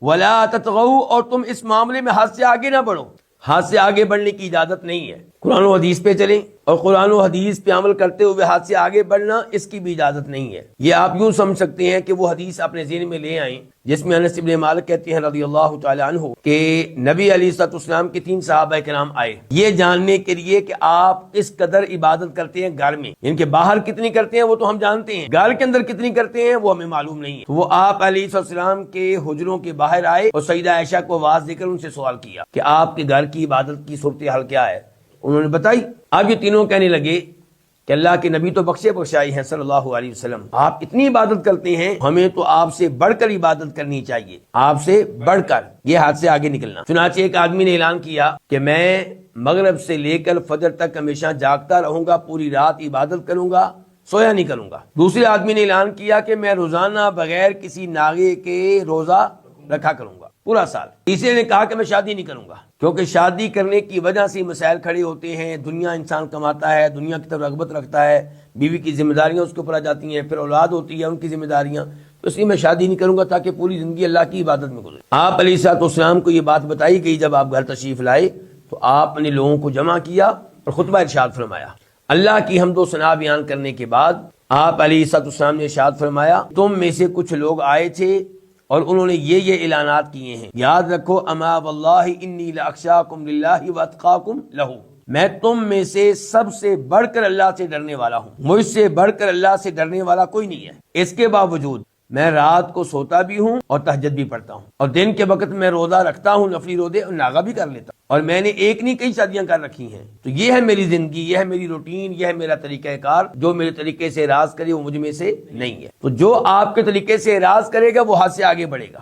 ولا تطغوا، اور تم اس معاملے میں حد سے آگے نہ بڑھو. حد سے آگے بڑھنے کی اجازت نہیں ہے. قرآن و حدیث پہ چلیں اور قرآن و حدیث پہ عمل کرتے ہوئے حد سے آگے بڑھنا، اس کی بھی اجازت نہیں ہے. یہ آپ یوں سمجھ سکتے ہیں کہ وہ حدیث اپنے ذہن میں لے آئیں جس میں انس بن مالک کہتے ہیں رضی اللہ تعالی عنہ کہ نبی علیہ الصلوۃ والسلام کے 3 صحابہ کرام آئے یہ جاننے کے لیے کہ آپ کس قدر عبادت کرتے ہیں گھر میں، ان کے باہر کتنی کرتے ہیں وہ تو ہم جانتے ہیں، گھر کے اندر کتنی کرتے ہیں وہ ہمیں معلوم نہیں ہے. تو وہ آپ علیہ الصلوۃ والسلام کے حجروں کے باہر آئے اور سیدہ عائشہ کو آواز دے کر ان سے سوال کیا کہ آپ کے گھر کی عبادت کی صورتحال کیا ہے. انہوں نے بتائی. اب یہ تینوں کہنے لگے کہ اللہ کے نبی تو بخشے بخشائی ہیں صلی اللہ علیہ وسلم، آپ اتنی عبادت کرتے ہیں، ہمیں تو آپ سے بڑھ کر عبادت کرنی چاہیے، آپ سے بڑھ کر یہ حد سے آگے نکلنا. چنانچہ ایک آدمی نے اعلان کیا کہ میں مغرب سے لے کر فجر تک ہمیشہ جاگتا رہوں گا، پوری رات عبادت کروں گا، سویا نہیں کروں گا. دوسرے آدمی نے اعلان کیا کہ میں روزانہ بغیر کسی ناغے کے روزہ رکھا کروں گا پورا سال. تیسرے نے کہا کہ میں شادی نہیں کروں گا، کیونکہ شادی کرنے کی وجہ سے مسائل کھڑے ہوتے ہیں، دنیا انسان کماتا ہے، دنیا کی طرف رغبت رکھتا ہے، بیوی کی ذمہ داریاں اس کے اوپر آ جاتی ہیں، پھر اولاد ہوتی ہے ان کی ذمہ داریاں، تو اس لیے میں شادی نہیں کروں گا تاکہ پوری زندگی اللہ کی عبادت میں گزرے. آپ علیہ الصلوۃ والسلام کو یہ بات بتائی گئی. جب آپ گھر تشریف لائے تو آپ نے لوگوں کو جمع کیا اور خطبہ ارشاد فرمایا. اللہ کی حمد و ثنا بیان کرنے کے بعد آپ علیہ الصلوۃ والسلام نے ارشاد فرمایا تم میں سے کچھ لوگ آئے تھے اور انہوں نے یہ اعلانات کیے ہیں، یاد رکھو اما واللہ انی لاخشاکم للہ واتقاکم لہ، میں تم میں سے سب سے بڑھ کر اللہ سے ڈرنے والا ہوں، مجھ سے بڑھ کر اللہ سے ڈرنے والا کوئی نہیں ہے. اس کے باوجود میں رات کو سوتا بھی ہوں اور تہجد بھی پڑھتا ہوں، اور دن کے وقت میں روزہ رکھتا ہوں، نفلی روزے اور ناغہ بھی کر لیتا ہوں، اور میں نے ایک نہیں کئی شادیاں کر رکھی ہیں. تو یہ ہے میری زندگی، یہ ہے میری روٹین، یہ ہے میرا طریقہ کار. جو میرے طریقے سے اعراض کرے وہ مجھ میں سے نہیں ہے. تو جو آپ کے طریقے سے اعراض کرے گا وہ حد سے آگے بڑھے گا.